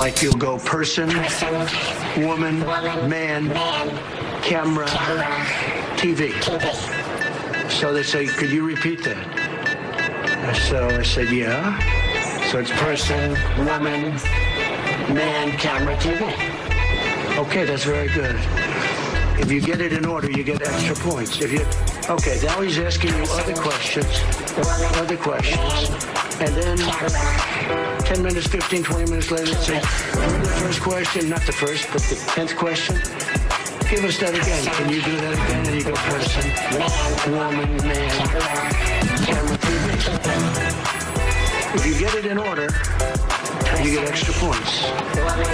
Like you'll go person, woman, man, camera, TV. So they say, could you repeat that? So I said, yeah. So it's person, woman, man, camera, TV. Okay, that's very good. If you get it in order, you get extra points. Okay, now he's asking you other questions. And then 10 minutes, 15, 20 minutes later, let's say, remember the first question, not the first, but the 10th question? Give us that again. Can you do that again? And you go person, woman, man, camera, TV. If you get it in order, you get extra points.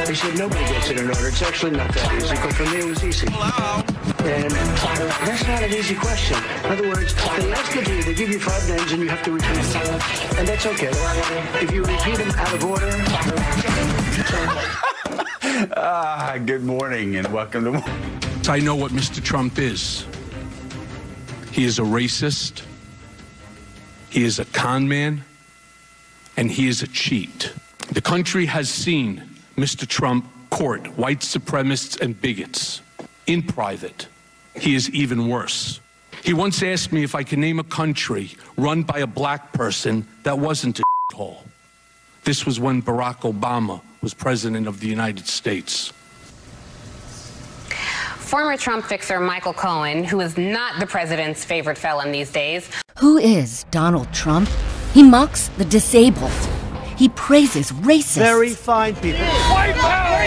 They said nobody gets it in order. It's actually not that easy, but for me it was easy. And that's not an easy question. In other words, they ask it to you, they give you 5 names and you have to repeat them. And that's okay. If you repeat them out of order. Good morning and welcome to... I know what Mr. Trump is. He is a racist. He is a con man. And he is a cheat. The country has seen Mr. Trump court white supremacists and bigots in private. He is even worse. He once asked me if I could name a country run by a black person that wasn't a shithole. This was when Barack Obama was president of the United States. Former Trump fixer Michael Cohen, who is not the president's favorite felon these days. Who is Donald Trump? He mocks the disabled. He praises racists. Very fine people.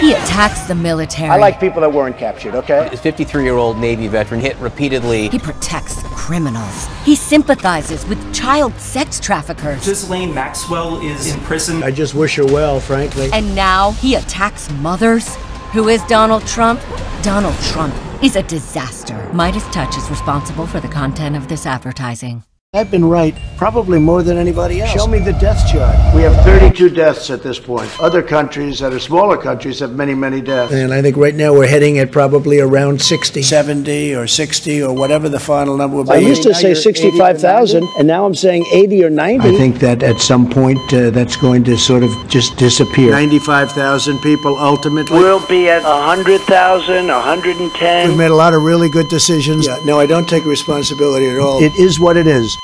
He attacks the military. I like people that weren't captured, okay? A 53-year-old Navy veteran hit repeatedly. He protects criminals. He sympathizes with child sex traffickers. Ghislaine Maxwell is in prison. I just wish her well, frankly. And now he attacks mothers. Who is Donald Trump? Donald Trump is a disaster. Midas Touch is responsible for the content of this advertising. I've been right, probably more than anybody else. Show me the death chart. We have 32 deaths at this point. Other countries that are smaller countries have many, many deaths. And I think right now we're heading at probably around 60. 70 or 60 or whatever the final number will be. I used to say 65,000, and now I'm saying 80 or 90. I think that at some point that's going to sort of just disappear. 95,000 people ultimately. We'll be at 100,000, 110. We've made a lot of really good decisions. Yeah, no, I don't take responsibility at all. It is what it is.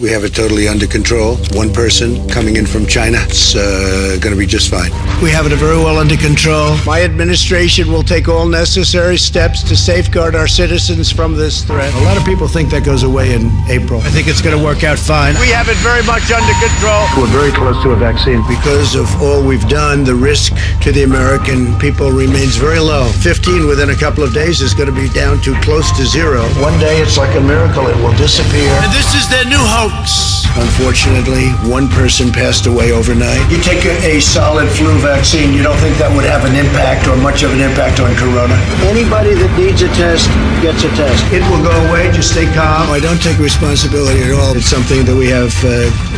We have it totally under control. One person coming in from China. It's going to be just fine. We have it very well under control. My administration will take all necessary steps to safeguard our citizens from this threat. A lot of people think that goes away in April. I think it's going to work out fine. We have it very much under control. We're very close to a vaccine. Because of all we've done, the risk to the American people remains very low. 15 within a couple of days is going to be down to close to 0. One day it's like a miracle. It will disappear. And this is their new hope. Unfortunately, one person passed away overnight. You take a solid flu vaccine, you don't think that would have an impact or much of an impact on corona? Anybody that needs a test gets a test. It will go away, just stay calm. I don't take responsibility at all. It's something that we have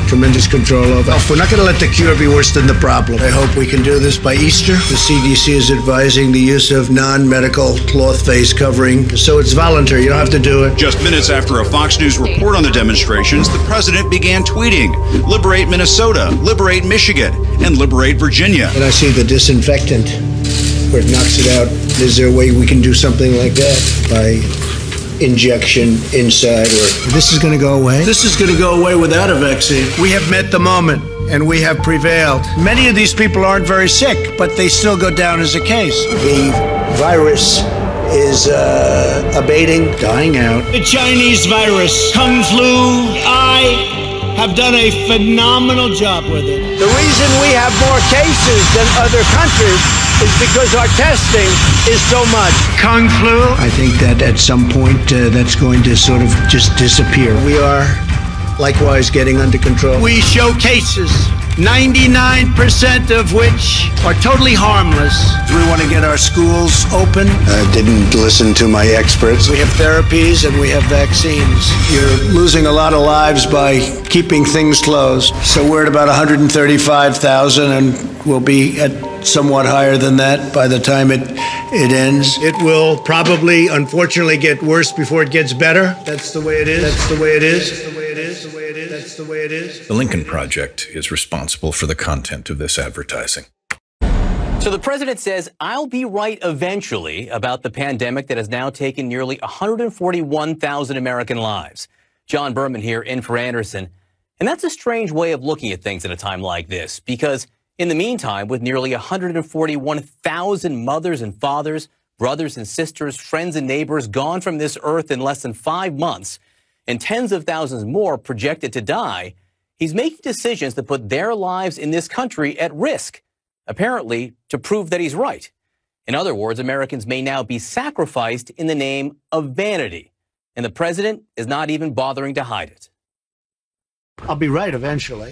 tremendous control over. We're not going to let the cure be worse than the problem. I hope we can do this by Easter. The CDC is advising the use of non-medical cloth face covering, so it's voluntary. You don't have to do it. Just minutes after a Fox News report on the demonstrations, the president began tweeting, "Liberate Minnesota, liberate Michigan, and liberate Virginia." And I see the disinfectant where it knocks it out. Is there a way we can do something like that by injection inside? Or this is going to go away? This is going to go away without a vaccine. We have met the moment and we have prevailed. Many of these people aren't very sick, but they still go down as a case. The virus is abating, dying out. The Chinese virus, Kung Flu, I have done a phenomenal job with it. The reason we have more cases than other countries is because our testing is so much. Kung Flu? I think that at some point that's going to sort of just disappear. We are likewise getting under control. We show cases, 99% of which are totally harmless. We want to get our schools open. I didn't listen to my experts. We have therapies and we have vaccines. You're losing a lot of lives by keeping things closed. So we're at about 135,000 and we'll be at somewhat higher than that by the time it ends. It will probably, unfortunately, get worse before it gets better. That's the way it is. That's the way it is. it's the way it is. The Lincoln Project is responsible for the content of this advertising. So the president says, I'll be right eventually about the pandemic that has now taken nearly 141,000 American lives. John Berman here in for Anderson. And that's a strange way of looking at things at a time like this, because in the meantime, with nearly 141,000 mothers and fathers, brothers and sisters, friends and neighbors gone from this earth in less than 5 months, and tens of thousands more projected to die, he's making decisions that put their lives in this country at risk, apparently to prove that he's right. In other words, Americans may now be sacrificed in the name of vanity, and the president is not even bothering to hide it. I'll be right eventually.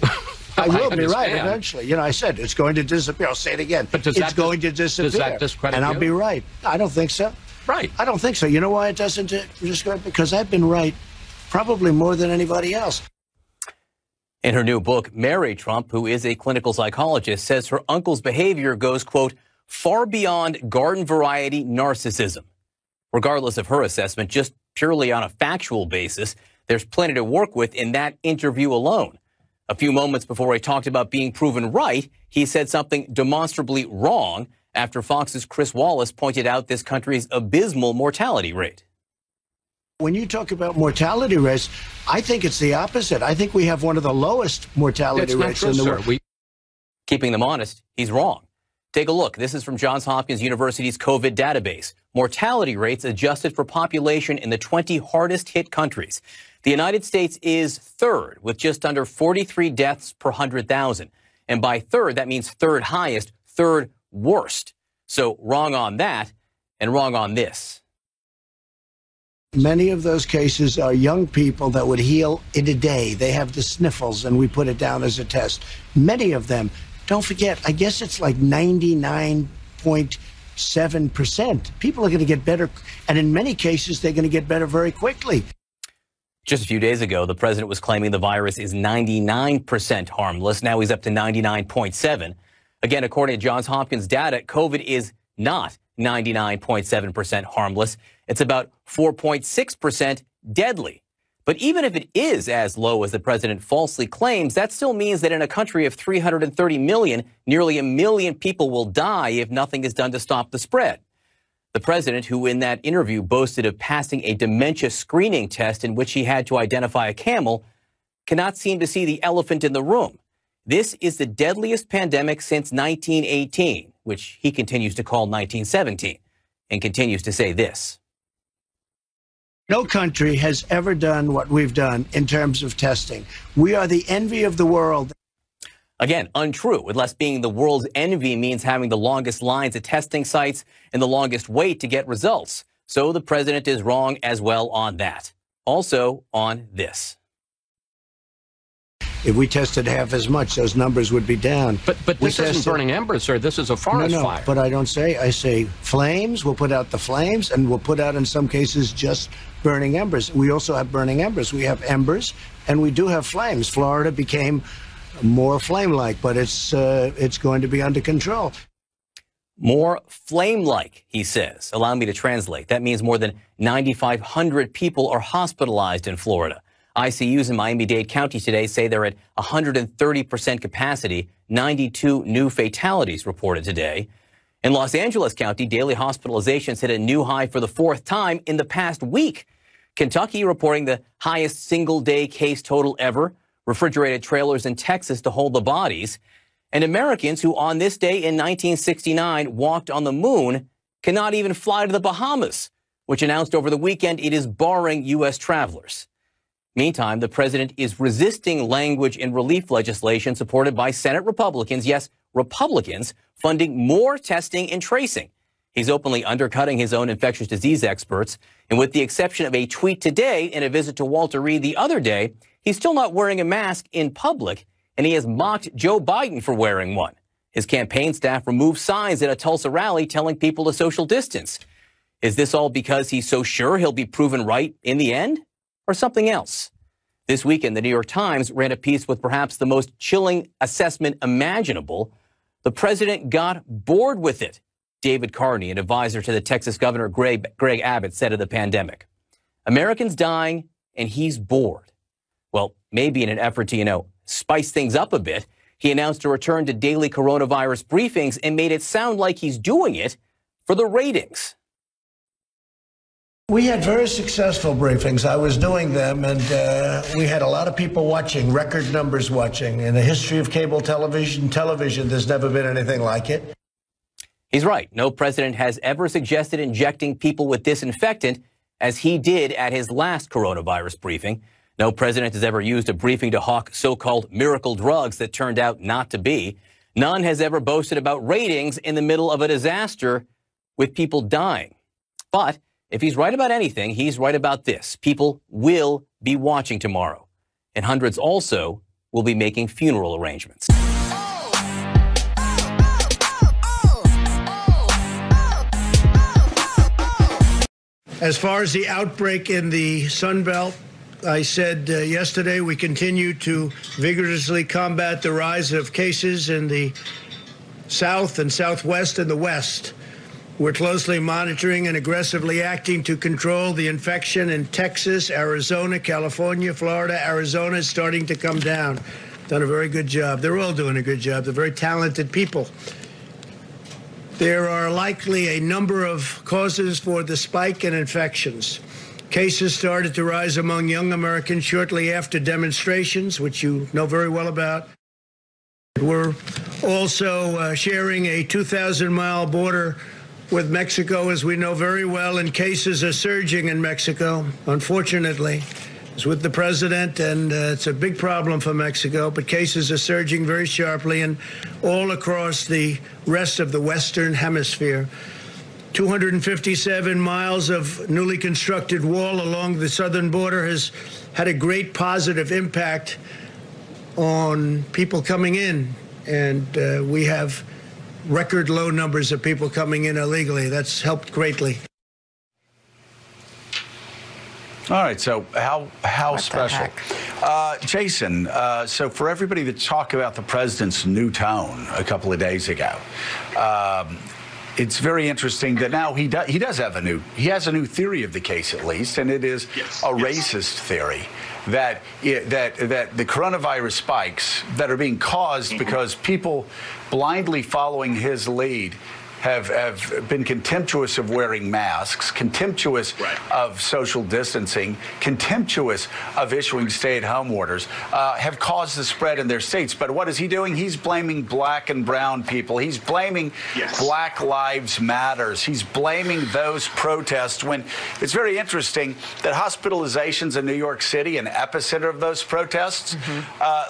I will be right eventually. You know, I said it's going to disappear. I'll say it again. But it's going to disappear. Does that discredit and I'll you? be right. I don't think so. Right. I don't think so. You know why it doesn't discredit? Because I've been right probably more than anybody else. In her new book, Mary Trump, who is a clinical psychologist, says her uncle's behavior goes, quote, far beyond garden variety narcissism. Regardless of her assessment, just purely on a factual basis, there's plenty to work with in that interview alone. A few moments before he talked about being proven right, he said something demonstrably wrong after Fox's Chris Wallace pointed out this country's abysmal mortality rate. When you talk about mortality rates, I think it's the opposite. I think we have one of the lowest mortality rates in the world. Keeping them honest, he's wrong. Take a look. This is from Johns Hopkins University's COVID database. Mortality rates adjusted for population in the 20 hardest hit countries. The United States is third with just under 43 deaths per 100,000. And by third, that means third highest, third worst. So wrong on that and wrong on this. Many of those cases are young people that would heal in a day. They have the sniffles, and we put it down as a test. Many of them, don't forget, I guess it's like 99.7%. People are going to get better, and in many cases, they're going to get better very quickly. Just a few days ago, the president was claiming the virus is 99% harmless. Now he's up to 99.7%. Again, according to Johns Hopkins data, COVID is not 99.7% harmless. It's about 4.6% deadly. But even if it is as low as the president falsely claims, that still means that in a country of 330 million, nearly 1 million people will die if nothing is done to stop the spread. The president, who in that interview boasted of passing a dementia screening test in which he had to identify a camel, cannot seem to see the elephant in the room. This is the deadliest pandemic since 1918, which he continues to call 1917, and continues to say this. No country has ever done what we've done in terms of testing. We are the envy of the world. Again, untrue, unless being the world's envy means having the longest lines at testing sites and the longest wait to get results. So the president is wrong as well on that. Also on this. If we tested half as much, those numbers would be down. But this isn't burning embers, sir. This is a forest fire. But I don't say. I say flames. We'll put out the flames, and we'll put out, in some cases, just burning embers. We also have burning embers. We have embers, and we do have flames. Florida became more flame-like, but it's going to be under control. More flame-like, he says. Allow me to translate. That means more than 9,500 people are hospitalized in Florida. ICUs in Miami-Dade County today say they're at 130% capacity. 92 new fatalities reported today. In Los Angeles County, daily hospitalizations hit a new high for the 4th time in the past week. Kentucky reporting the highest single-day case total ever. Refrigerated trailers in Texas to hold the bodies. And Americans who on this day in 1969 walked on the moon cannot even fly to the Bahamas, which announced over the weekend it is barring U.S. travelers. Meantime, the president is resisting language in relief legislation supported by Senate Republicans, yes, Republicans, funding more testing and tracing. He's openly undercutting his own infectious disease experts. And with the exception of a tweet today and a visit to Walter Reed the other day, he's still not wearing a mask in public, and he has mocked Joe Biden for wearing one. His campaign staff removed signs at a Tulsa rally telling people to social distance. Is this all because he's so sure he'll be proven right in the end? Or something else? This weekend, the New York Times ran a piece with perhaps the most chilling assessment imaginable. The president got bored with it, David Carney, an advisor to the Texas governor Greg Abbott, said of the pandemic. Americans dying, and he's bored. Well, maybe in an effort to, spice things up a bit, he announced a return to daily coronavirus briefings and made it sound like he's doing it for the ratings. We had very successful briefings. I was doing them, and we had a lot of people watching, record numbers watching. In the history of cable television, there's never been anything like it. He's right. No president has ever suggested injecting people with disinfectant, as he did at his last coronavirus briefing. No president has ever used a briefing to hawk so-called miracle drugs that turned out not to be. None has ever boasted about ratings in the middle of a disaster with people dying. But if he's right about anything, he's right about this. People will be watching tomorrow, and hundreds also will be making funeral arrangements. As far as the outbreak in the Sun Belt, I said yesterday we continue to vigorously combat the rise of cases in the South and Southwest and the West. We're closely monitoring and aggressively acting to control the infection in Texas, Arizona, California, Florida. Arizona is starting to come down. Done a very good job. They're all doing a good job. They're very talented people. There are likely a number of causes for the spike in infections. Cases started to rise among young Americans shortly after demonstrations, which you know very well about. We're also sharing a 2,000-mile border with Mexico, as we know very well, and cases are surging in Mexico, unfortunately. It's with the president, and it's a big problem for Mexico, but cases are surging very sharply and all across the rest of the Western Hemisphere. 257 miles of newly constructed wall along the southern border has had a great positive impact on people coming in, and we have record low numbers of people coming in illegally. That's helped greatly. All right, so how special? Jason, so for everybody to talk about the president's new tone a couple of days ago, it's very interesting that now he has a new theory of the case, at least, and it is a racist theory that the coronavirus spikes that are being caused because people blindly following his lead have been contemptuous of wearing masks, contemptuous of social distancing, contemptuous of issuing stay-at-home orders, have caused the spread in their states. But what is he doing? He's blaming black and brown people. He's blaming Black Lives Matters. He's blaming those protests, when it's very interesting that hospitalizations in New York City, an epicenter of those protests,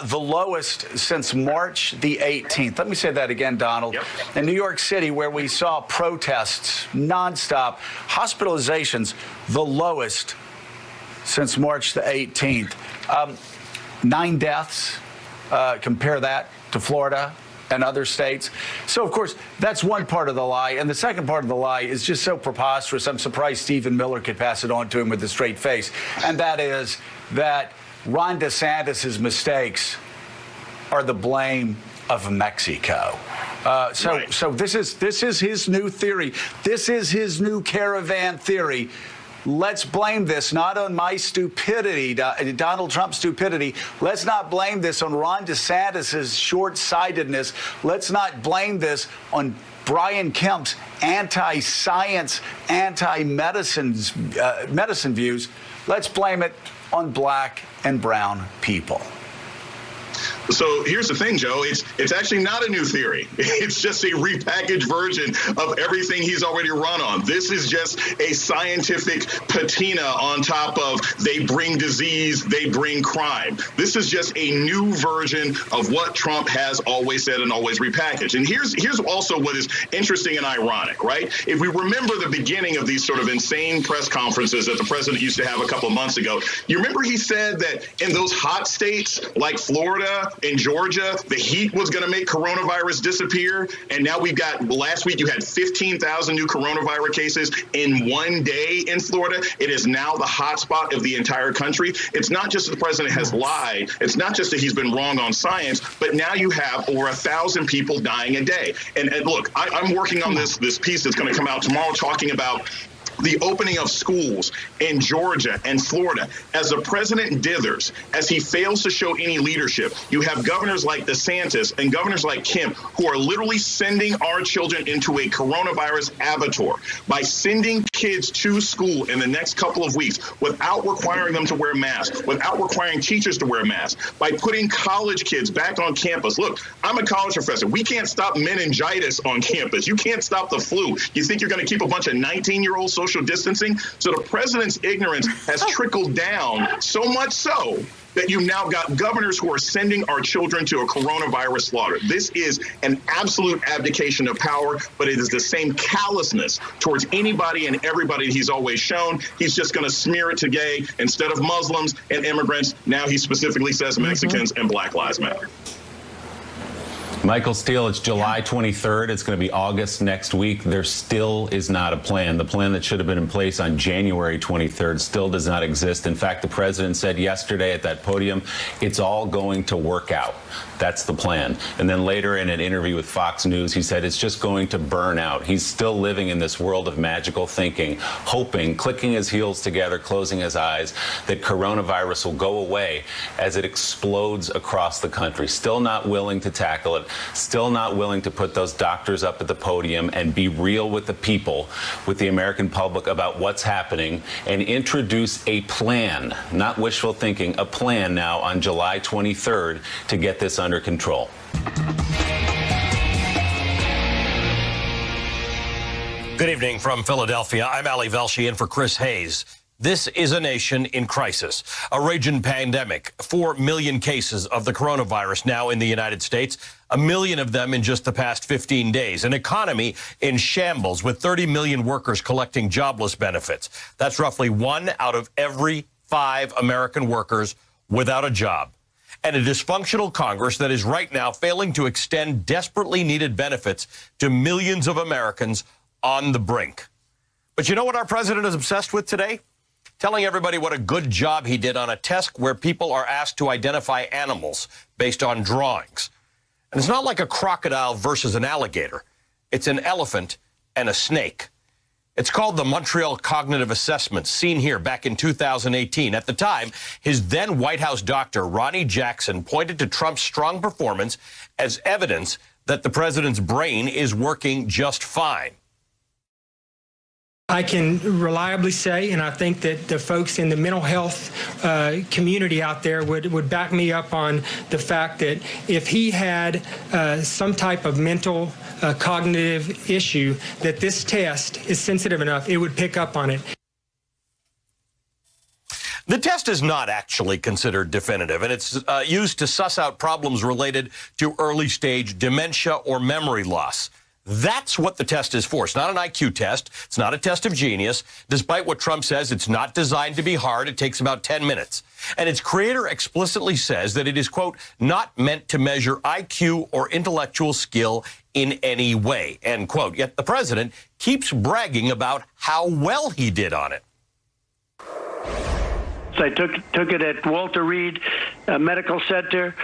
the lowest since March the 18th. Let me say that again, Donald. In New York City, where we saw protests nonstop, hospitalizations the lowest since March the 18th. 9 deaths. Compare that to Florida and other states. So, of course, that's one part of the lie. And the second part of the lie is just so preposterous, I'm surprised Stephen Miller could pass it on to him with a straight face. And that is that Ron DeSantis' mistakes are the blame of Mexico. So this is his new theory. This is his new caravan theory. Let's blame this not on my stupidity, Donald Trump's stupidity. Let's not blame this on Ron DeSantis' short-sightedness. Let's not blame this on Brian Kemp's anti-science, anti-medicine medicine views. Let's blame it on black and brown people. So here's the thing, Joe. It's actually not a new theory. It's just a repackaged version of everything he's already run on. This is just a scientific patina on top of they bring disease, they bring crime. This is just a new version of what Trump has always said and always repackaged. And here's also what is interesting and ironic, right? If we remember the beginning of these sort of insane press conferences that the president used to have a couple of months ago, you remember he said that in those hot states like Florida, in Georgia, the heat was going to make coronavirus disappear. And now we've got, last week you had 15,000 new coronavirus cases in one day in Florida. It is now the hotspot of the entire country. It's not just that the president has lied. It's not just that he's been wrong on science, but now you have over 1,000 people dying a day. And look, I'm working on this piece that's going to come out tomorrow talking about the opening of schools in Georgia and Florida, as the president dithers, as he fails to show any leadership, you have governors like DeSantis and governors like Kemp who are literally sending our children into a coronavirus avatar by sending kids to school in the next couple of weeks without requiring them to wear masks, without requiring teachers to wear masks, by putting college kids back on campus. Look, I'm a college professor. We can't stop meningitis on campus. You can't stop the flu. You think you're going to keep a bunch of 19-year-olds social distancing? So the president's ignorance has trickled down so much so that you've now got governors who are sending our children to a coronavirus slaughter. This is an absolute abdication of power, but it is the same callousness towards anybody and everybody he's always shown. He's just going to smear it to gay. Instead of Muslims and immigrants, now he specifically says Mexicans and Black Lives Matter. Michael Steele, it's July 23rd. It's going to be August next week. There still is not a plan. The plan that should have been in place on January 23rd still does not exist. In fact, the president said yesterday at that podium, it's all going to work out. That's the plan. And then later in an interview with Fox News, he said it's just going to burn out. He's still living in this world of magical thinking, hoping, clicking his heels together, closing his eyes, that coronavirus will go away as it explodes across the country. Still not willing to tackle it. Still not willing to put those doctors up at the podium and be real with the people, with the American public about what's happening, and introduce a plan, not wishful thinking, a plan now on July 23rd to get this under control. Good evening from Philadelphia. I'm Ali Velshi in for Chris Hayes. This is a nation in crisis, a raging pandemic, 4 million cases of the coronavirus now in the United States, 1 million of them in just the past 15 days, an economy in shambles with 30 million workers collecting jobless benefits. That's roughly 1 out of every 5 American workers without a job. And a dysfunctional Congress that is right now failing to extend desperately needed benefits to millions of Americans on the brink. But you know what our president is obsessed with today? Telling everybody what a good job he did on a test where people are asked to identify animals based on drawings. And it's not like a crocodile versus an alligator. It's an elephant and a snake. It's called the Montreal Cognitive Assessment, seen here back in 2018. At the time, his then White House doctor, Ronnie Jackson, pointed to Trump's strong performance as evidence that the president's brain is working just fine. I can reliably say, and I think that the folks in the mental health community out there would back me up on the fact that if he had some type of mental cognitive issue, that this test is sensitive enough, it would pick up on it. The test is not actually considered definitive, and it's used to suss out problems related to early-stage dementia or memory loss. That's what the test is for. It's not an IQ test. It's not a test of genius. Despite what Trump says, it's not designed to be hard. It takes about 10 minutes. And its creator explicitly says that it is, quote, not meant to measure IQ or intellectual skill in any way, end quote. Yet the president keeps bragging about how well he did on it. So I took it at Walter Reed Medical Center.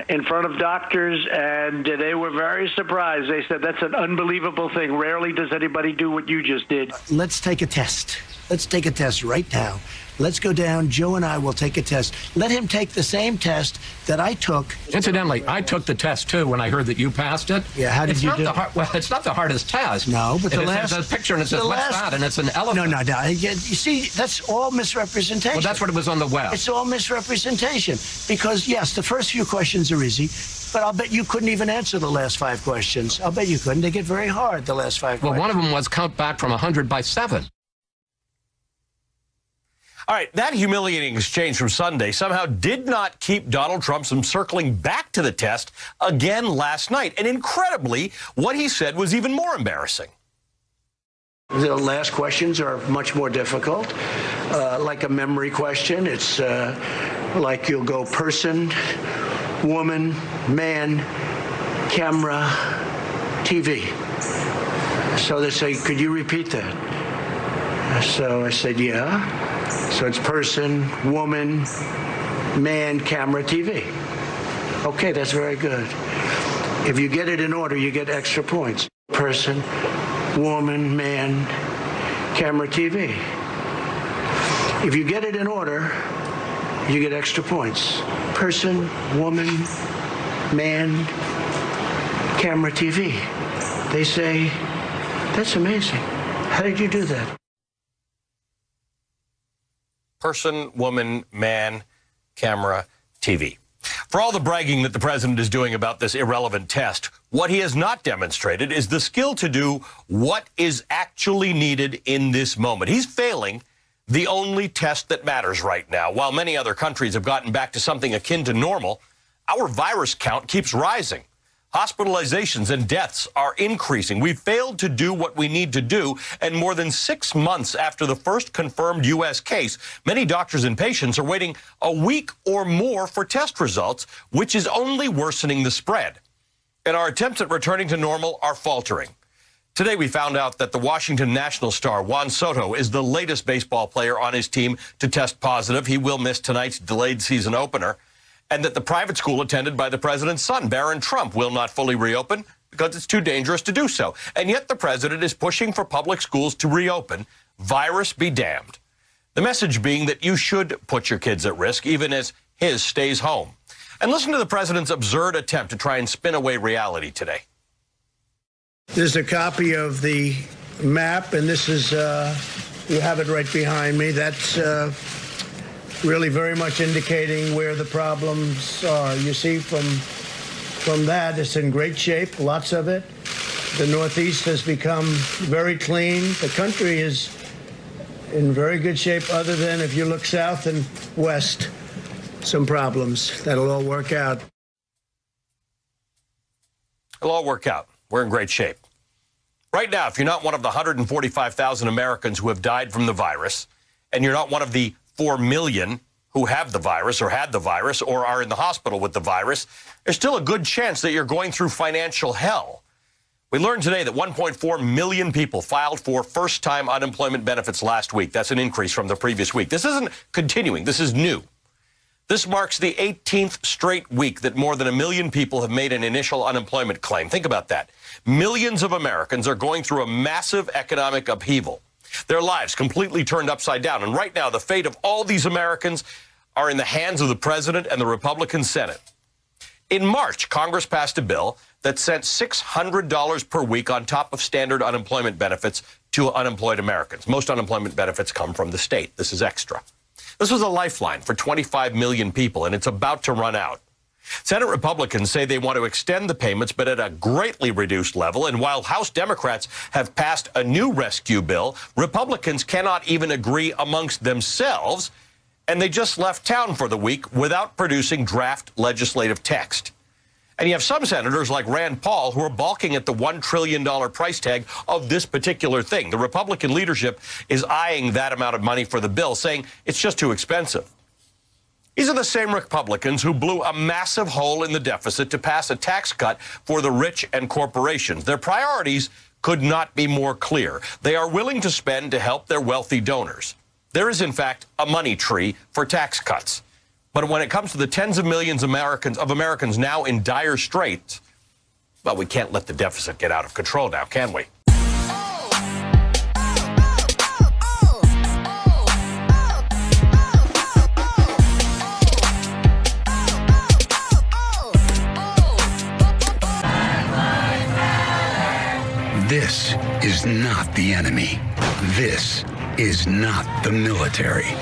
In front of doctors, and they were very surprised. They said, that's an unbelievable thing. Rarely does anybody do what you just did. Let's take a test. Let's take a test right now. Let's go down. Joe and I will take a test. Let him take the same test that I took. Incidentally, I took the test, too, when I heard that you passed it. Yeah, how did you do it? Well, it's not the hardest test. No, but there's a picture, and it says, what's that? And it's an elephant. No. You see, that's all misrepresentation. Well, that's what it was on the web. It's all misrepresentation. Because, yes, the first few questions are easy, but I'll bet you couldn't even answer the last 5 questions. I'll bet you couldn't. They get very hard, the last 5 questions. Well, one of them was count back from 100 by 7. All right, that humiliating exchange from Sunday somehow did not keep Donald Trump from circling back to the test again last night. And incredibly, what he said was even more embarrassing. The last questions are much more difficult, like a memory question. It's like you'll go person, woman, man, camera, TV. So they say, could you repeat that? So I said, yeah. So it's person, woman, man, camera, TV. Okay, that's very good. If you get it in order, you get extra points. Person, woman, man, camera, TV. If you get it in order, you get extra points. Person, woman, man, camera, TV. They say, that's amazing. How did you do that? Person, woman, man, camera, TV. For all the bragging that the president is doing about this irrelevant test, what he has not demonstrated is the skill to do what is actually needed in this moment. He's failing the only test that matters right now. While many other countries have gotten back to something akin to normal, our virus count keeps rising. Hospitalizations and deaths are increasing. We've failed to do what we need to do, and more than 6 months after the first confirmed U.S. case, many doctors and patients are waiting a week or more for test results, which is only worsening the spread. And our attempts at returning to normal are faltering. Today, we found out that the Washington Nationals star Juan Soto is the latest baseball player on his team to test positive. He will miss tonight's delayed season opener. And that the private school attended by the president's son, Barron Trump, will not fully reopen because it's too dangerous to do so. And yet the president is pushing for public schools to reopen. Virus be damned. The message being that you should put your kids at risk, even as his stays home. And listen to the president's absurd attempt to try and spin away reality today. There's a copy of the map, and this is, you have it right behind me. That's really very much indicating where the problems are. You see from that, it's in great shape, lots of it. The Northeast has become very clean. The country is in very good shape, other than if you look south and west, some problems. That'll all work out. It'll all work out. We're in great shape. Right now, if you're not one of the 145,000 Americans who have died from the virus, and you're not one of the 4 million who have the virus or had the virus or are in the hospital with the virus, there's still a good chance that you're going through financial hell. We learned today that 1.4 million people filed for first-time unemployment benefits last week. That's an increase from the previous week. This isn't continuing. This is new. This marks the 18th straight week that more than 1 million people have made an initial unemployment claim. Think about that. Millions of Americans are going through a massive economic upheaval. Their lives completely turned upside down. And right now, the fate of all these Americans are in the hands of the president and the Republican Senate. In March, Congress passed a bill that sent $600 per week on top of standard unemployment benefits to unemployed Americans. Most unemployment benefits come from the state. This is extra. This was a lifeline for 25 million people, and it's about to run out. Senate Republicans say they want to extend the payments, but at a greatly reduced level. And while House Democrats have passed a new rescue bill, Republicans cannot even agree amongst themselves, and they just left town for the week without producing draft legislative text. And you have some senators like Rand Paul who are balking at the $1 trillion price tag of this particular thing. The Republican leadership is eyeing that amount of money for the bill, saying it's just too expensive. These are the same Republicans who blew a massive hole in the deficit to pass a tax cut for the rich and corporations. Their priorities could not be more clear. They are willing to spend to help their wealthy donors. There is, in fact, a money tree for tax cuts. But when it comes to the tens of millions of Americans now in dire straits, well, we can't let the deficit get out of control now, can we? This is not the enemy. This is not the military.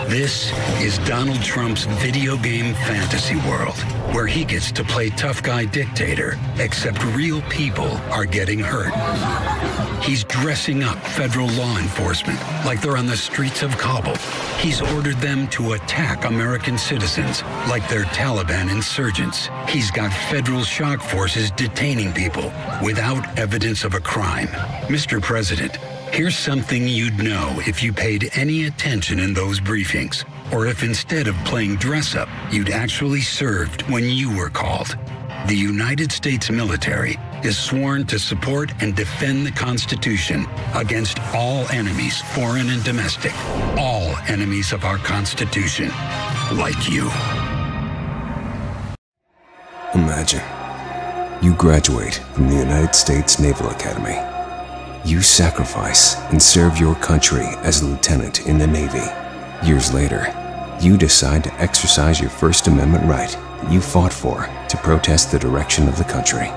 This is Donald Trump's video game fantasy world, where he gets to play tough guy dictator, except real people are getting hurt. He's dressing up federal law enforcement like they're on the streets of Kabul. He's ordered them to attack American citizens like they're Taliban insurgents. He's got federal shock forces detaining people without evidence of a crime. Mr. President, here's something you'd know if you paid any attention in those briefings, or if instead of playing dress-up, you'd actually served when you were called. The United States military is sworn to support and defend the Constitution against all enemies, foreign and domestic, all enemies of our Constitution, like you. Imagine you graduate from the United States Naval Academy. You sacrifice and serve your country as a lieutenant in the Navy. Years later, you decide to exercise your First Amendment right that you fought for to protest the direction of the country.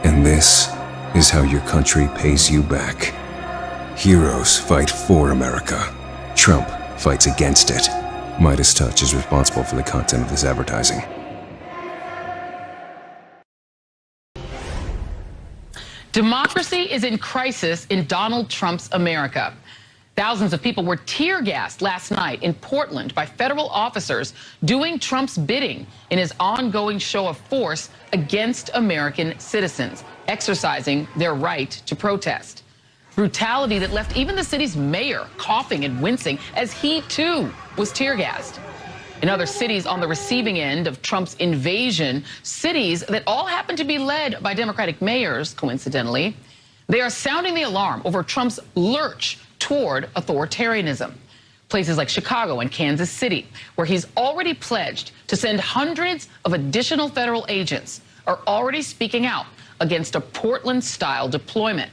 And this is how your country pays you back. Heroes fight for America. Trump fights against it. Midas Touch is responsible for the content of this advertising. Democracy is in crisis in Donald Trump's America. Thousands of people were tear-gassed last night in Portland by federal officers doing Trump's bidding in his ongoing show of force against American citizens, exercising their right to protest. Brutality that left even the city's mayor coughing and wincing as he, too, was tear-gassed. In other cities on the receiving end of Trump's invasion, cities that all happen to be led by Democratic mayors, coincidentally, they are sounding the alarm over Trump's lurch toward authoritarianism. Places like Chicago and Kansas City, where he's already pledged to send hundreds of additional federal agents, are already speaking out against a Portland-style deployment.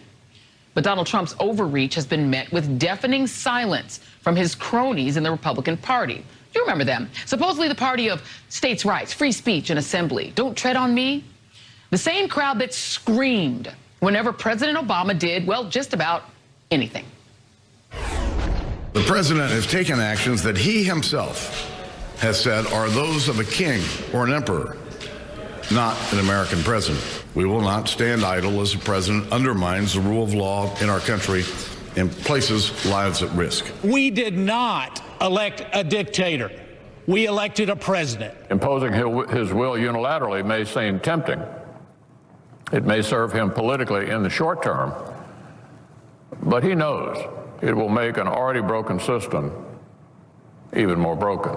But Donald Trump's overreach has been met with deafening silence from his cronies in the Republican Party. You remember them. Supposedly the party of states' rights, free speech, and assembly. Don't tread on me. The same crowd that screamed whenever President Obama did, well, just about anything. The president has taken actions that he himself has said are those of a king or an emperor, not an American president. We will not stand idle as the president undermines the rule of law in our country and places lives at risk. We did not elect a dictator. We elected a president. Imposing his will unilaterally may seem tempting. It may serve him politically in the short term, but he knows it will make an already broken system even more broken.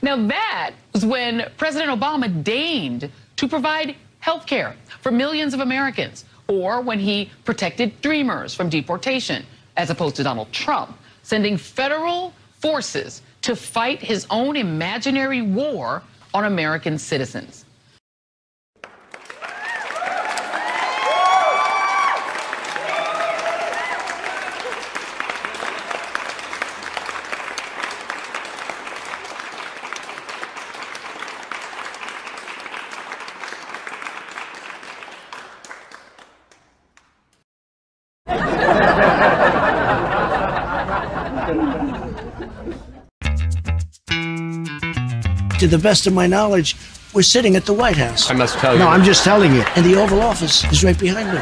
Now that was when President Obama deigned to provide health care for millions of Americans, or when he protected dreamers from deportation, as opposed to Donald Trump sending federal forces to fight his own imaginary war on American citizens. To the best of my knowledge, we're sitting at the White House. I must tell you. No, I'm just telling you. And the Oval Office is right behind me.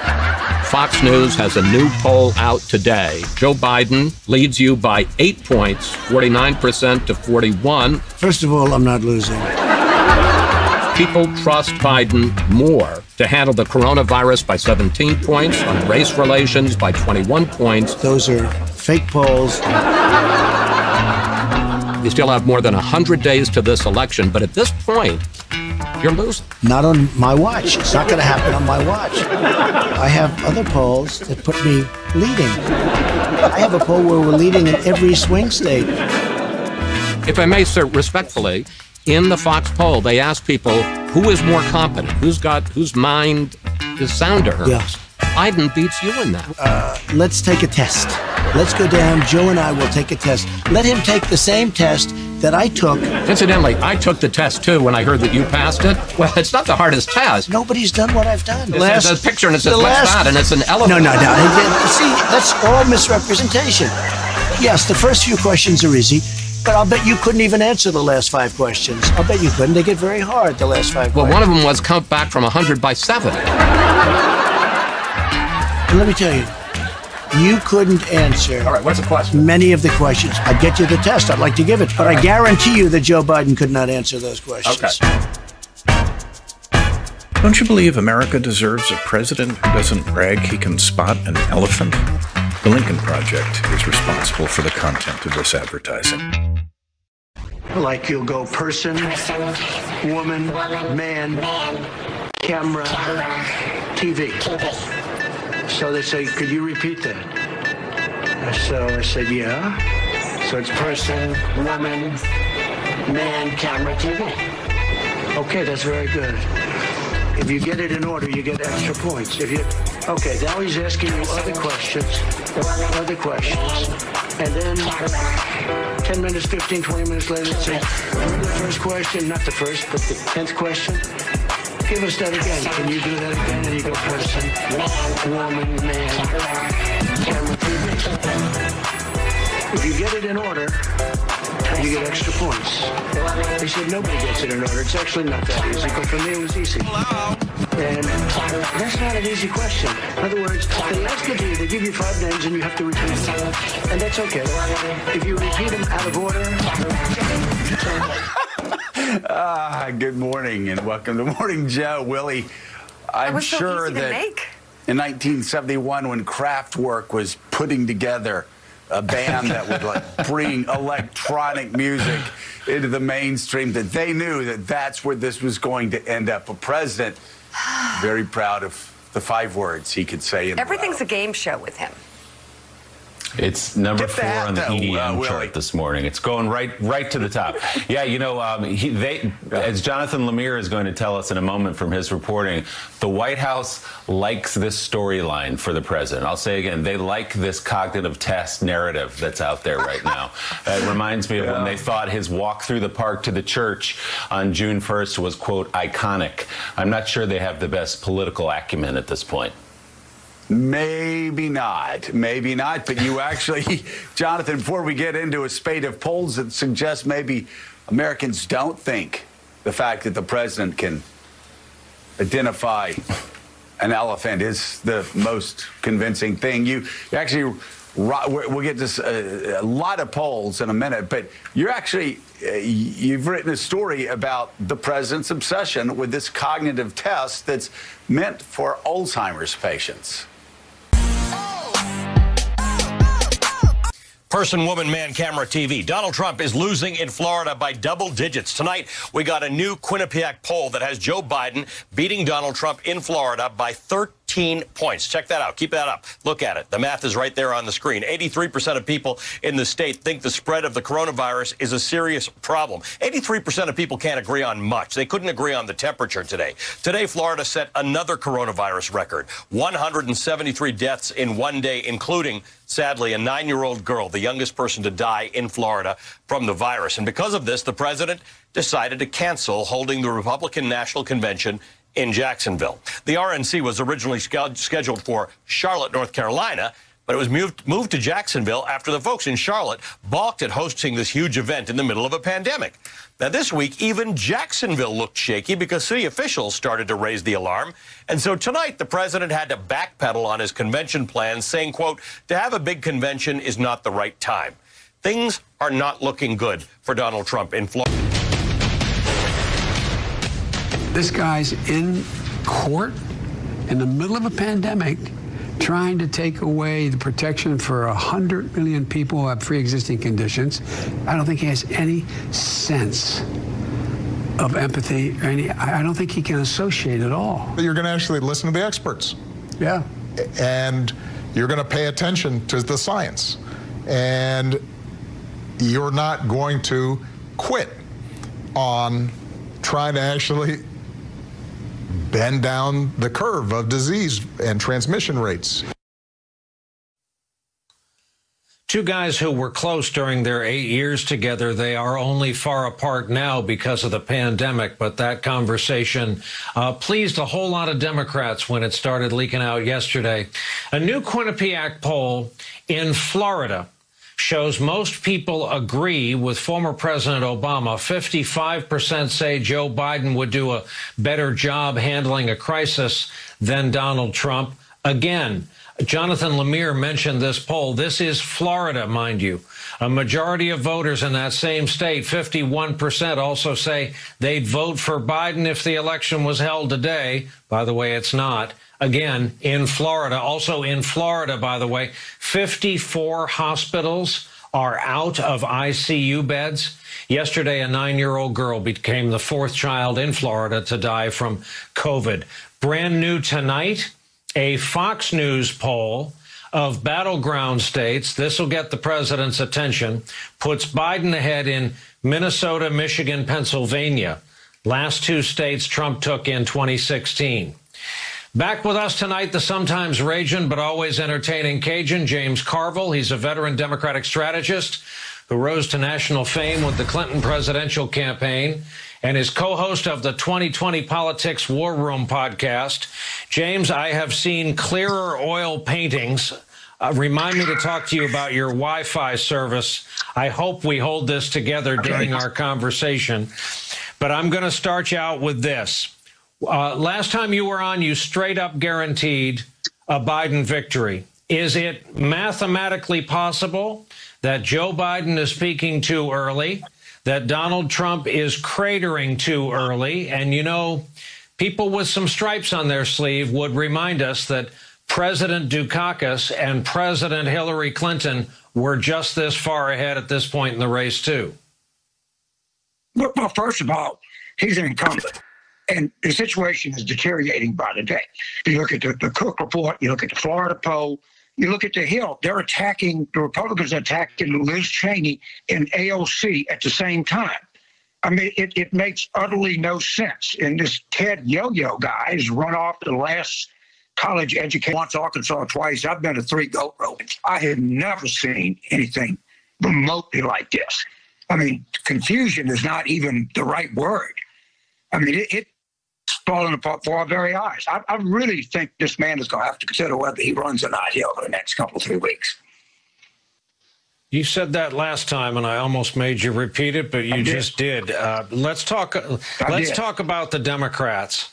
Fox News has a new poll out today. Joe Biden leads you by 8 points, 49% to 41. First of all, I'm not losing. People trust Biden more to handle the coronavirus by 17 points, on race relations by 21 points. Those are fake polls. You still have more than 100 days to this election, but at this point, you're losing. Not on my watch. It's not going to happen on my watch. I have other polls that put me leading. I have a poll where we're leading in every swing state. If I may, sir, respectfully, in the Fox poll, they asked people who is more competent, whose mind is sounder. Yes. Biden beats you in that. Let's take a test. Let's go down. Joe and I will take a test. Let him take the same test that I took. Incidentally, I took the test too when I heard that you passed it. Well, it's not the hardest test. Nobody's done what I've done. There's a picture and it says, what's that? And it's an elephant. No. See, that's all misrepresentation. Yes, the first few questions are easy, but I'll bet you couldn't even answer the last 5 questions. I'll bet you couldn't. They get very hard, the last 5 Well, questions. one of them was count back from 100 by 7. And let me tell you, you couldn't answer. All right, what's the question? Many of the questions. I'd get you the test. I'd like to give it. But I guarantee you that Joe Biden could not answer those questions. Okay. Don't you believe America deserves a president who doesn't brag he can spot an elephant? The Lincoln Project is responsible for the content of this advertising. Like you'll go person, woman, man, camera, TV. So they say, could you repeat that? So I said, yeah. So it's person, woman, man, camera, TV. Okay, that's very good. If you get it in order, you get extra points. Okay, now he's asking you other questions, and then 10 minutes, 15, 20 minutes later, say, remember the first question, not the first, but the 10th question? Give us that again. Can you do that again? And you go person, woman, man, camera, TV. If you get it in order, you get extra points. They said nobody gets it in order. It's actually not that easy, but for me it was easy. And that's not an easy question. In other words, they ask it to you, they give you 5 names and you have to repeat them. And that's okay. If you repeat them out of order... Good morning and welcome to Morning Joe. Willie, I'm sure that in 1971 when Kraftwerk was putting together a band that would bring electronic music into the mainstream, that they knew that that's where this was going to end up. A president very proud of the 5 words he could say. Everything's a game show with him. It's number 4 on the EDM chart this morning. It's going right to the top. Yeah, you know, as Jonathan Lemire is going to tell us in a moment from his reporting, the White House likes this storyline for the president. I'll say again, they like this cognitive test narrative that's out there right now. It reminds me of when they thought his walk through the park to the church on June 1st was, quote, iconic. I'm not sure they have the best political acumen at this point. Maybe not, but you actually, Jonathan, before we get into a spate of polls that suggest maybe Americans don't think the fact that the president can identify an elephant is the most convincing thing. You actually, we'll get to a lot of polls in a minute, but you're actually, you've written a story about the president's obsession with this cognitive test that's meant for Alzheimer's patients. Person, woman, man, camera, TV. Donald Trump is losing in Florida by double digits. Tonight, we got a new Quinnipiac poll that has Joe Biden beating Donald Trump in Florida by 13 points. Check that out. Keep that up. Look at it. The math is right there on the screen. 83% of people in the state think the spread of the coronavirus is a serious problem. 83% of people can't agree on much. They couldn't agree on the temperature today. Today, Florida set another coronavirus record. 173 deaths in one day, including, sadly, a 9-year-old girl, the youngest person to die in Florida from the virus. And because of this, the president decided to cancel holding the Republican National Convention in Jacksonville. The RNC was originally scheduled for Charlotte, North Carolina, but it was moved to Jacksonville after the folks in Charlotte balked at hosting this huge event in the middle of a pandemic. Now, this week, even Jacksonville looked shaky because city officials started to raise the alarm. And so tonight, the president had to backpedal on his convention plans, saying, quote, to have a big convention is not the right time. Things are not looking good for Donald Trump in Florida. This guy's in court in the middle of a pandemic trying to take away the protection for 100 million people who have pre-existing conditions. I don't think he has any sense of empathy. I don't think he can associate at all. You're going to actually listen to the experts. Yeah. And you're going to pay attention to the science. And you're not going to quit on trying to actually bend down the curve of disease and transmission rates. Two guys who were close during their 8 years together, they are only far apart now because of the pandemic, but that conversation pleased a whole lot of Democrats when it started leaking out yesterday. A new Quinnipiac poll in Florida shows most people agree with former President Obama. 55% say Joe Biden would do a better job handling a crisis than Donald Trump. Again, Jonathan Lemire mentioned this poll. This is Florida, mind you. A majority of voters in that same state, 51%, also say they'd vote for Biden if the election was held today. By the way, it's not. Again, in Florida, also in Florida, by the way, 54 hospitals are out of ICU beds. Yesterday, a 9-year-old girl became the 4th child in Florida to die from COVID. Brand new tonight, a Fox News poll of battleground states, this will get the president's attention, puts Biden ahead in Minnesota, Michigan, Pennsylvania. Last two states Trump took in 2016. Back with us tonight, the sometimes raging but always entertaining Cajun, James Carville. He's a veteran Democratic strategist who rose to national fame with the Clinton presidential campaign and is co-host of the 2020 Politics War Room podcast. James, I have seen clearer oil paintings. Remind me to talk to you about your Wi-Fi service. I hope we hold this together during our conversation. But I'm going to start you out with this. Last time you were on, you straight up guaranteed a Biden victory. Is it mathematically possible that Joe Biden is peaking too early, that Donald Trump is cratering too early? And, you know, people with some stripes on their sleeve would remind us that President Dukakis and President Hillary Clinton were just this far ahead at this point in the race, too. Well, first of all, he's an incumbent. And the situation is deteriorating by the day. If you look at the Cook report, you look at the Florida poll, you look at the Hill, they're attacking, the Republicans are attacking Liz Cheney and AOC at the same time. I mean, it makes utterly no sense. And this Ted Yo-Yo guy has run off the last college education, once Arkansas, twice. I've been to 3 goat ropings. I have never seen anything remotely like this. I mean, confusion is not even the right word. I mean, it's falling apart for our very eyes. I really think this man is going to have to consider whether he runs or not here over the next couple, 3 weeks. You said that last time, and I almost made you repeat it, but you just did. Let's talk about the Democrats.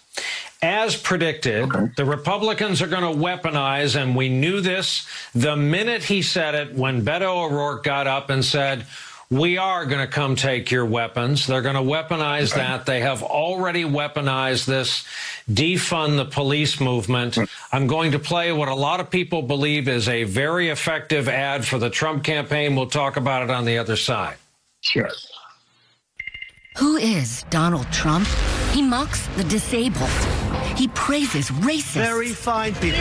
As predicted, the Republicans are going to weaponize, and we knew this the minute he said it when Beto O'Rourke got up and said, we are going to come take your weapons. They're going to weaponize that. They have already weaponized this defund the police movement. I'm going to play what a lot of people believe is a very effective ad for the Trump campaign. We'll talk about it on the other side. Sure. Who is Donald Trump? He mocks the disabled. He praises racists. Very fine people.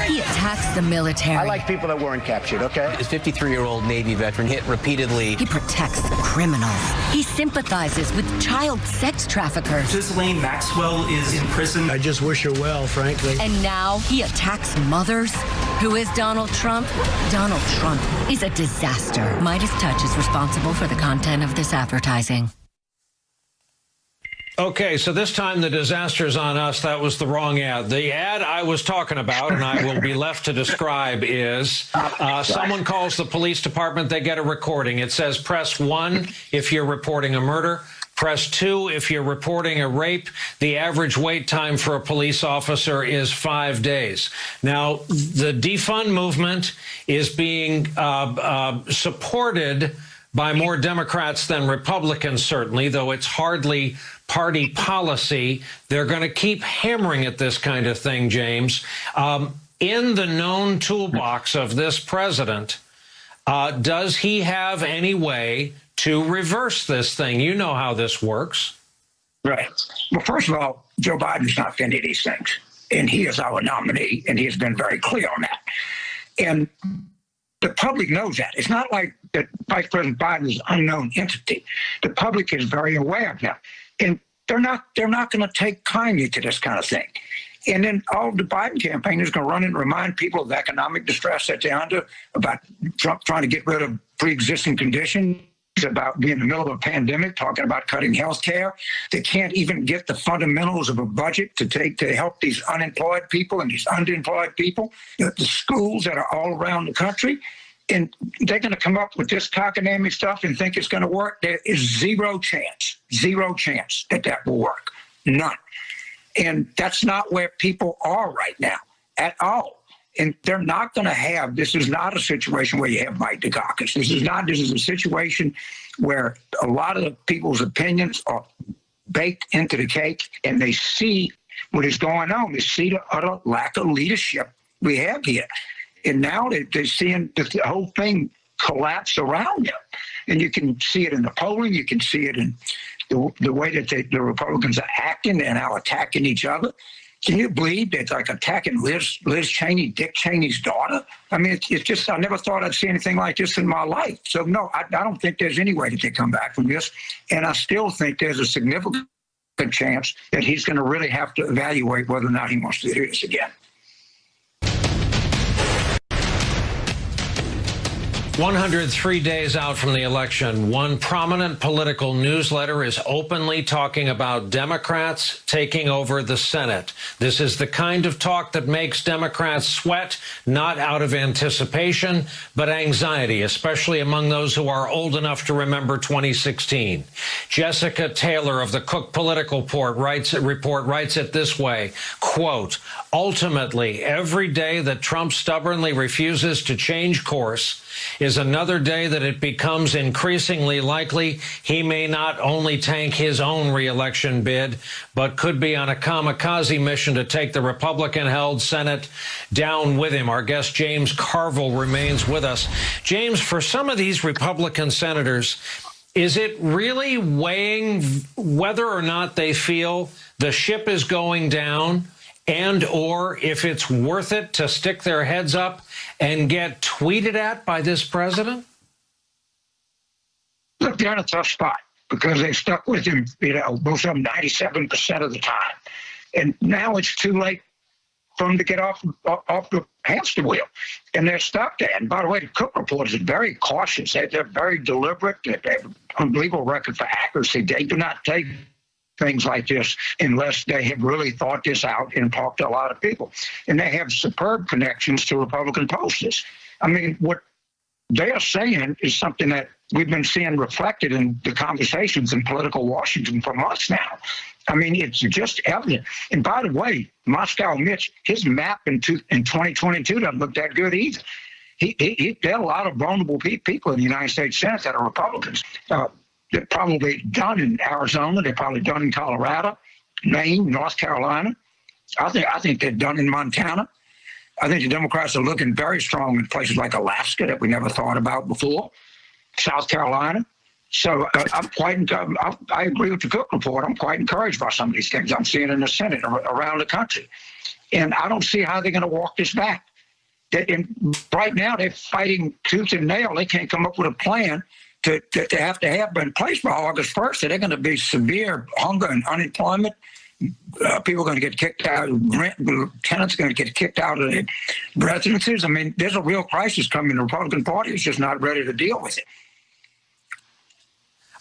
He attacks the military. I like people that weren't captured, okay? This 53-year-old Navy veteran hit repeatedly. He protects the criminals. He sympathizes with child sex traffickers. Ghislaine Maxwell is in prison. I just wish her well, frankly. And now he attacks mothers. Who is Donald Trump? Donald Trump is a disaster. Midas Touch is responsible for the content of this advertising. Okay, so this time the disaster's on us. That was the wrong ad. The ad I was talking about, and I will be left to describe, is someone calls the police department, they get a recording. It says press 1 if you're reporting a murder, press 2 if you're reporting a rape. The average wait time for a police officer is 5 days. Now, the defund movement is being supported by more Democrats than Republicans, certainly, though it's hardly party policy. They're going to keep hammering at this kind of thing, James. In the known toolbox of this president, does he have any way to reverse this thing? You know how this works. Right. Well, first of all, Joe Biden's not for any of these things. And he is our nominee, and he has been very clear on that. And the public knows that. It's not like that Vice President Biden is an unknown entity. The public is very aware of him. And they're not going to take kindly to this kind of thing. And then all the Biden campaign is going to run and remind people of economic distress that they're under, about Trump trying to get rid of pre-existing conditions, about being in the middle of a pandemic, talking about cutting health care. They can't even get the fundamentals of a budget to help these unemployed people and these underemployed people, the schools that are all around the country. And they're going to come up with this cockamamie stuff and think it's going to work. There is zero chance that will work. None. And that's not where people are right now at all. And they're not going to have, this is not a situation where you have Mike Dukakis. This is a situation where a lot of the people's opinions are baked into the cake, and they see what is going on. They see the utter lack of leadership we have here. And now they're seeing the whole thing collapse around them. And you can see it in the polling. You can see it in the way that the Republicans are acting. They're now attacking each other. Can you believe they're like attacking Liz Cheney, Dick Cheney's daughter? I mean, it's just, I never thought I'd see anything like this in my life. So, no, I don't think there's any way that they come back from this. And I still think there's a significant good chance that he's going to really have to evaluate whether or not he wants to do this again. 103 days out from the election, one prominent political newsletter is openly talking about Democrats taking over the Senate. This is the kind of talk that makes Democrats sweat, not out of anticipation, but anxiety, especially among those who are old enough to remember 2016. Jessica Taylor of the Cook Political Report writes it this way, quote, ultimately, every day that Trump stubbornly refuses to change course is another day that it becomes increasingly likely he may not only tank his own reelection bid, but could be on a kamikaze mission to take the Republican-held Senate down with him. Our guest, James Carville, remains with us. James, for some of these Republican senators, is it really weighing whether or not they feel the ship is going down and or if it's worth it to stick their heads up and get tweeted at by this president? Look, they're in a tough spot because they stuck with him, most of them 97% of the time. And now it's too late for them to get off the hamster wheel. And they're stuck there. And by the way, the Cook Report is very cautious. They're very deliberate. They have an unbelievable record for accuracy. They do not take things like this unless they have really thought this out and talked to a lot of people. And they have superb connections to Republican posters. I mean, what they are saying is something that we've been seeing reflected in the conversations in political Washington for months now. I mean, it's just evident. And by the way, Moscow Mitch, his map in 2022 doesn't look that good either. There are a lot of vulnerable people in the United States Senate that are Republicans. They're probably done in Arizona. They're probably done in Colorado, Maine, North Carolina. I think they're done in Montana. I think the Democrats are looking very strong in places like Alaska that we never thought about before, South Carolina. So I agree with the Cook Report. I'm quite encouraged by some of these things I'm seeing in the Senate around the country. And I don't see how they're going to walk this back. Right now, they're fighting tooth and nail. They can't come up with a plan to have in place by August 1st. So they're going to be severe hunger and unemployment. People are going to get kicked out. Tenants are going to get kicked out of their residences. I mean, there's a real crisis coming. The Republican Party is just not ready to deal with it.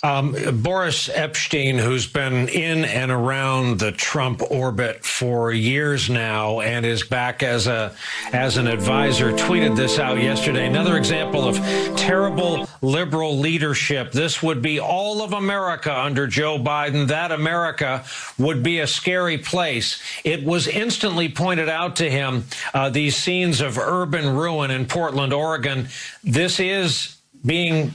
Boris Epshteyn, who's been in and around the Trump orbit for years now and is back as an advisor, tweeted this out yesterday. Another example of terrible liberal leadership. This would be all of America under Joe Biden. That America would be a scary place. It was instantly pointed out to him, these scenes of urban ruin in Portland, Oregon. This is being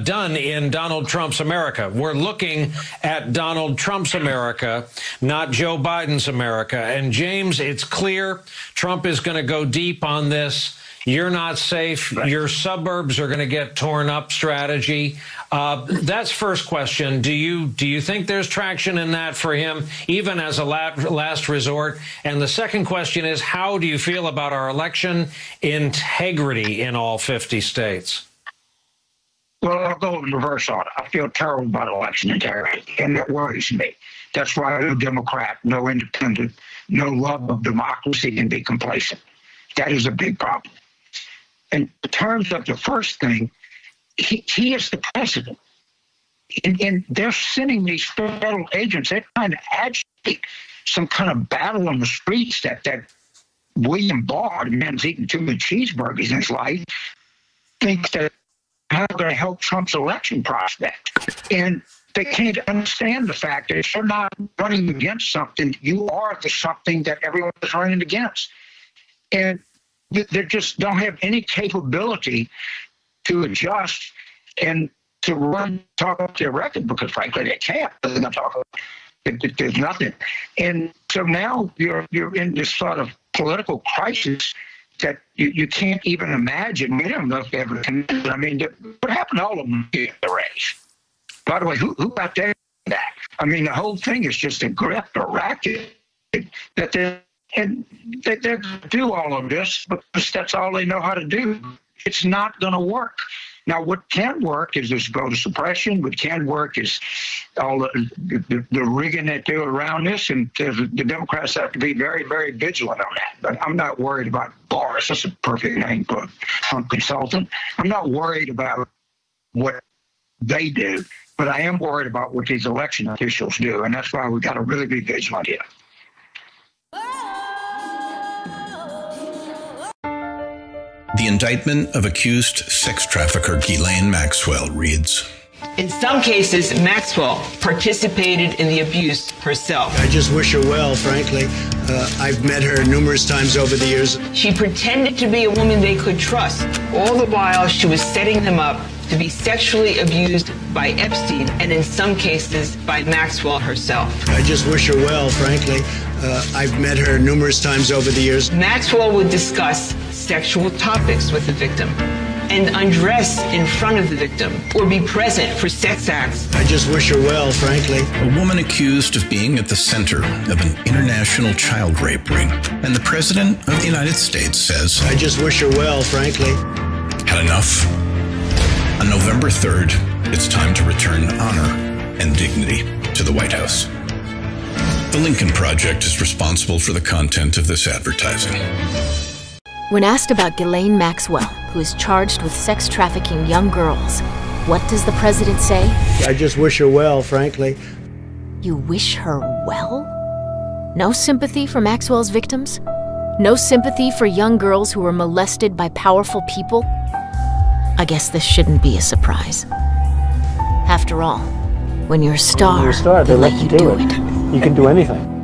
done in Donald Trump's America. We're looking at Donald Trump's America, not Joe Biden's America. And James, it's clear Trump is going to go deep on this. You're not safe. Your suburbs are going to get torn up strategy. That's first question. Do you think there's traction in that for him, even as a last resort? And the second question is, how do you feel about our election integrity in all 50 states? Well, I'll go in reverse order. I feel terrible about election integrity, and it worries me. That's why no Democrat, no independent, no love of democracy can be complacent. That is a big problem. In terms of the first thing, he is the president. And they're sending these federal agents. They're trying to agitate some kind of battle on the streets that William Barr, the man's eaten too many cheeseburgers in his life, thinks that how going to help Trump's election prospect. And they can't understand the fact that if you're not running against something, you are the something that everyone is running against. And they just don't have any capability to adjust and to talk up their record, because frankly they can't. They're not talking. There's nothing. And so now you're in this sort of political crisis that you can't even imagine. We don't know if they ever can. I mean, what happened to all of them in the race? By the way, who got that? I mean, the whole thing is just a grift or racket that they're going to do all of this because that's all they know how to do. It's not going to work. Now, what can work is this voter suppression. What can work is all the rigging that do around this, and the Democrats have to be very, very vigilant on that. But I'm not worried about Boris. That's a perfect name for a consultant. I'm not worried about what they do, but I am worried about what these election officials do, and that's why we've got to really be vigilant here. The indictment of accused sex trafficker Ghislaine Maxwell reads, in some cases, Maxwell participated in the abuse herself. I just wish her well, frankly. I've met her numerous times over the years. She pretended to be a woman they could trust. All the while, she was setting them up to be sexually abused by Epstein and in some cases by Maxwell herself. I just wish her well, frankly. I've met her numerous times over the years. Maxwell would discuss sexual topics with the victim and undress in front of the victim or be present for sex acts. I just wish her well, frankly. A woman accused of being at the center of an international child rape ring. And the President of the United States says, I just wish her well, frankly. Had enough? On November 3rd, it's time to return honor and dignity to the White House. The Lincoln Project is responsible for the content of this advertising. When asked about Ghislaine Maxwell, who is charged with sex trafficking young girls, what does the president say? I just wish her well, frankly. You wish her well? No sympathy for Maxwell's victims? No sympathy for young girls who were molested by powerful people? I guess this shouldn't be a surprise. After all, when you're a star, they let you do it. You can do anything.